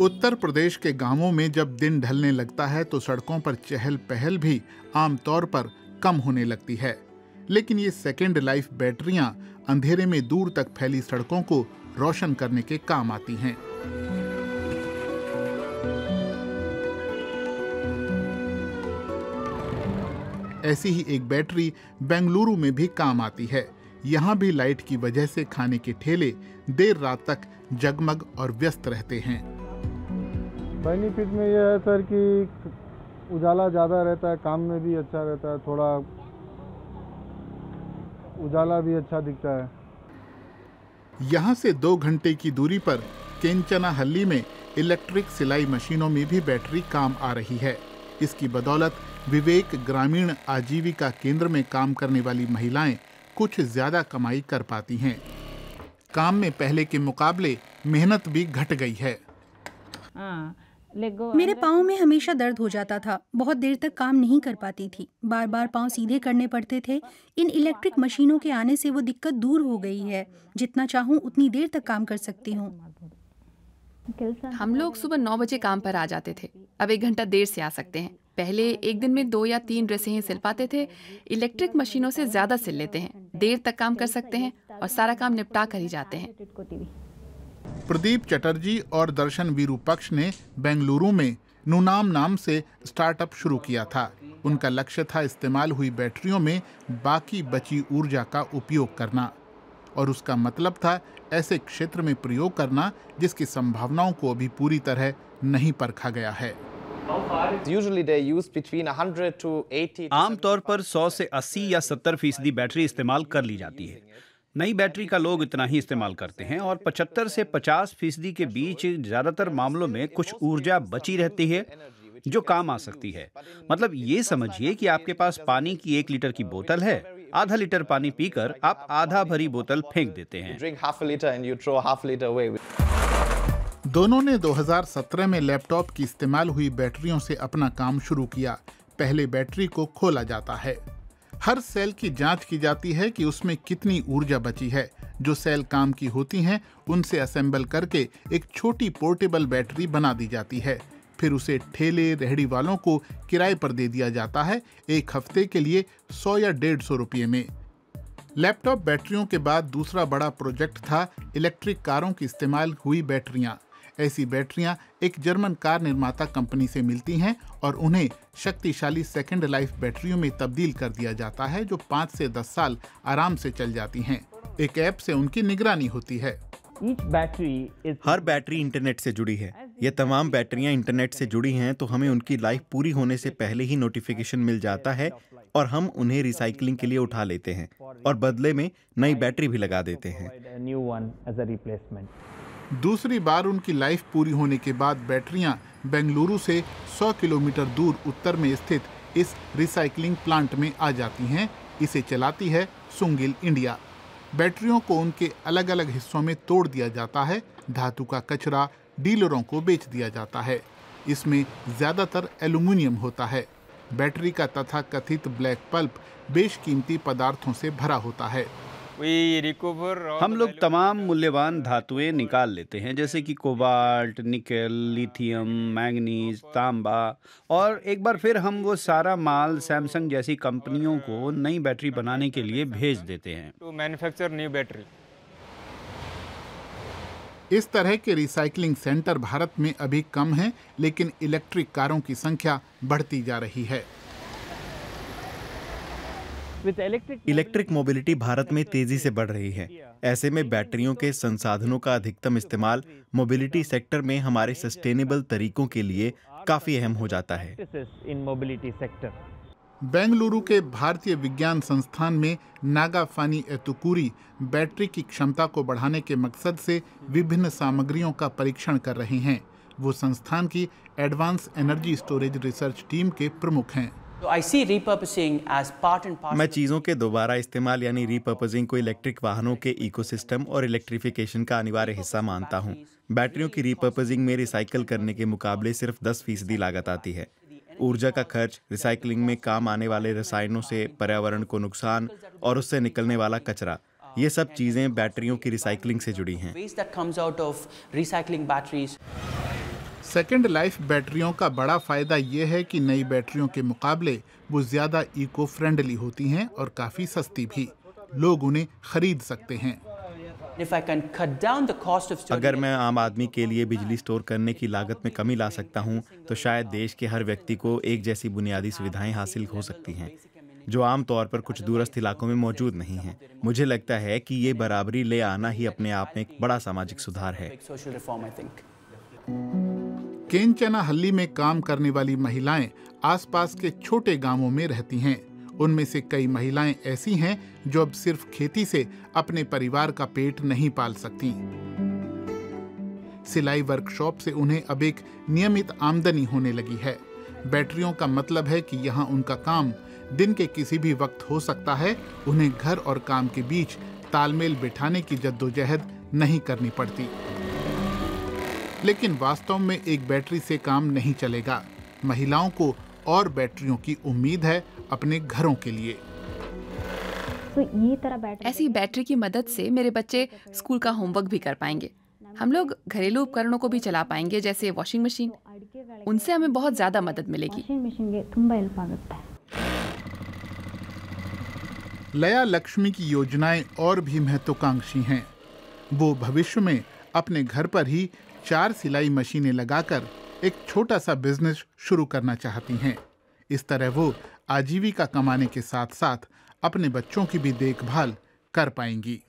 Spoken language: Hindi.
उत्तर प्रदेश के गांवों में जब दिन ढलने लगता है तो सड़कों पर चहल पहल भी आमतौर पर कम होने लगती है, लेकिन ये सेकेंड लाइफ बैटरियां अंधेरे में दूर तक फैली सड़कों को रोशन करने के काम आती हैं। ऐसी ही एक बैटरी बेंगलुरु में भी काम आती है। यहाँ भी लाइट की वजह से खाने के ठेले देर रात तक जगमग और व्यस्त रहते हैं। बेनिफिट में यह है सर कि उजाला ज़्यादा रहता है, काम में भी अच्छा रहता है, थोड़ा उजाला भी अच्छा दिखता है। यहाँ से 2 घंटे की दूरी पर केंचनाहल्ली में इलेक्ट्रिक सिलाई मशीनों में भी बैटरी काम आ रही है। इसकी बदौलत विवेक ग्रामीण आजीविका केंद्र में काम करने वाली महिलाएं कुछ ज्यादा कमाई कर पाती हैं। काम में पहले के मुकाबले मेहनत भी घट गई है। मेरे पाँव में हमेशा दर्द हो जाता था, बहुत देर तक काम नहीं कर पाती थी, बार बार पाँव सीधे करने पड़ते थे। इन इलेक्ट्रिक मशीनों के आने से वो दिक्कत दूर हो गई है। जितना चाहूँ उतनी देर तक काम कर सकती हूँ। हम लोग सुबह 9 बजे काम पर आ जाते थे, अब 1 घंटा देर से आ सकते हैं। पहले एक दिन में 2 या 3 ड्रेसें ही सिल पाते थे, इलेक्ट्रिक मशीनों से ज्यादा सिल लेते हैं, देर तक काम कर सकते हैं और सारा काम निपटा कर ही जाते हैं। प्रदीप चटर्जी और दर्शन विरूपक्ष ने बेंगलुरु में नूनाम नाम से स्टार्टअप शुरू किया था। उनका लक्ष्य था इस्तेमाल हुई बैटरियों में बाकी बची ऊर्जा का उपयोग करना, और उसका मतलब था ऐसे क्षेत्र में प्रयोग करना जिसकी संभावनाओं को अभी पूरी तरह नहीं परखा गया है। आमतौर पर 100 से 80 या 70% बैटरी इस्तेमाल कर ली जाती है। नई बैटरी का लोग इतना ही इस्तेमाल करते हैं और 75 से 50% के बीच ज्यादातर मामलों में कुछ ऊर्जा बची रहती है जो काम आ सकती है। मतलब ये समझिए कि आपके पास पानी की 1 लीटर की बोतल है, आधा लीटर पानी पीकर आप आधा भरी बोतल फेंक देते हैं। दोनों ने 2017 में लैपटॉप की इस्तेमाल हुई बैटरियों से अपना काम शुरू किया। पहले बैटरी को खोला जाता है, हर सेल की जांच की जाती है कि उसमें कितनी ऊर्जा बची है। जो सेल काम की होती हैं उनसे असेंबल करके एक छोटी पोर्टेबल बैटरी बना दी जाती है। फिर उसे ठेले रेहड़ी वालों को किराए पर दे दिया जाता है, 1 हफ्ते के लिए 100 या 150 रुपये में। लैपटॉप बैटरियों के बाद दूसरा बड़ा प्रोजेक्ट था इलेक्ट्रिक कारों की इस्तेमाल हुई बैटरियां। ऐसी बैटरियां एक जर्मन कार निर्माता कंपनी से मिलती हैं और उन्हें शक्तिशाली सेकेंड लाइफ बैटरियों में तब्दील कर दिया जाता है, जो 5 से 10 साल आराम से चल जाती हैं। एक ऐप से उनकी निगरानी होती है। हर बैटरी इंटरनेट से जुड़ी है। ये तमाम बैटरियां इंटरनेट से जुड़ी हैं तो हमें उनकी लाइफ पूरी होने से पहले ही नोटिफिकेशन मिल जाता है और हम उन्हें रिसाइकलिंग के लिए उठा लेते हैं और बदले में नई बैटरी भी लगा देते हैं। दूसरी बार उनकी लाइफ पूरी होने के बाद बैटरियां बेंगलुरु से 100 किलोमीटर दूर उत्तर में स्थित इस रिसाइकलिंग प्लांट में आ जाती हैं। इसे चलाती है सुंगिल इंडिया। बैटरियों को उनके अलग अलग हिस्सों में तोड़ दिया जाता है। धातु का कचरा डीलरों को बेच दिया जाता है। इसमें ज्यादातर एल्यूमिनियम होता है। बैटरी का तथाकथित ब्लैक पल्प बेशकीमती पदार्थों से भरा होता है। हम लोग तमाम मूल्यवान धातुएं निकाल लेते हैं, जैसे कि कोबाल्ट, निकेल, लिथियम, मैंगनीज, तांबा, और एक बार फिर हम वो सारा माल सैमसंग जैसी कंपनियों को नई बैटरी बनाने के लिए भेज देते हैं। To manufacture new battery. इस तरह के रिसाइकलिंग सेंटर भारत में अभी कम हैं, लेकिन इलेक्ट्रिक कारों की संख्या बढ़ती जा रही है। इलेक्ट्रिक मोबिलिटी भारत में तेजी से बढ़ रही है। ऐसे में बैटरियों के संसाधनों का अधिकतम इस्तेमाल मोबिलिटी सेक्टर में हमारे सस्टेनेबल तरीकों के लिए काफी अहम हो जाता है। बेंगलुरु के भारतीय विज्ञान संस्थान में नागाफानी एतुकुरी बैटरी की क्षमता को बढ़ाने के मकसद से विभिन्न सामग्रियों का परीक्षण कर रहे हैं। वो संस्थान की advance energy storage research team के प्रमुख हैं। मैं चीज़ों के दोबारा इस्तेमाल यानी रीपर्पसिंग को इलेक्ट्रिक वाहनों के इकोसिस्टम और इलेक्ट्रिफिकेशन का अनिवार्य हिस्सा मानता हूं। बैटरियों की रीपर्पसिंग में रिसाइकल करने के मुकाबले सिर्फ 10% लागत आती है। ऊर्जा का खर्च, रिसाइकलिंग में काम आने वाले रसायनों से पर्यावरण को नुकसान और उससे निकलने वाला कचरा, ये सब चीज़ें बैटरियों की रिसाइकलिंग से जुड़ी हैं। सेकेंड लाइफ बैटरियों का बड़ा फायदा ये है कि नई बैटरियों के मुकाबले वो ज्यादा इको फ्रेंडली होती हैं और काफी सस्ती भी। लोग उन्हें खरीद सकते हैं। अगर मैं आम आदमी के लिए बिजली स्टोर करने की लागत में कमी ला सकता हूं, तो शायद देश के हर व्यक्ति को एक जैसी बुनियादी सुविधाएं हासिल हो सकती हैं, जो आम तौर पर कुछ दूरस्थ इलाकों में मौजूद नहीं हैं। मुझे लगता है कि ये बराबरी ले आना ही अपने आप में एक बड़ा सामाजिक सुधार है। केंचनाहल्ली में काम करने वाली महिलाएं आसपास के छोटे गांवों में रहती हैं। उनमें से कई महिलाएं ऐसी हैं जो अब सिर्फ खेती से अपने परिवार का पेट नहीं पाल सकती। सिलाई वर्कशॉप से उन्हें अब एक नियमित आमदनी होने लगी है। बैटरियों का मतलब है कि यहाँ उनका काम दिन के किसी भी वक्त हो सकता है। उन्हें घर और काम के बीच तालमेल बिठाने की जद्दोजहद नहीं करनी पड़ती। लेकिन वास्तव में एक बैटरी से काम नहीं चलेगा। महिलाओं को और बैटरियों की उम्मीद है अपने घरों के लिए। ऐसी बैटरी की मदद से मेरे बच्चे स्कूल का होमवर्क भी कर पाएंगे। हम लोग घरेलू उपकरणों को भी चला पाएंगे, जैसे वॉशिंग मशीन। उनसे हमें बहुत ज्यादा मदद मिलेगी। लया लक्ष्मी की योजनाएं और भी महत्वाकांक्षी हैं। वो भविष्य में अपने घर पर ही 4 सिलाई मशीनें लगाकर एक छोटा सा बिजनेस शुरू करना चाहती हैं। इस तरह वो आजीविका कमाने के साथ साथ अपने बच्चों की भी देखभाल कर पाएंगी।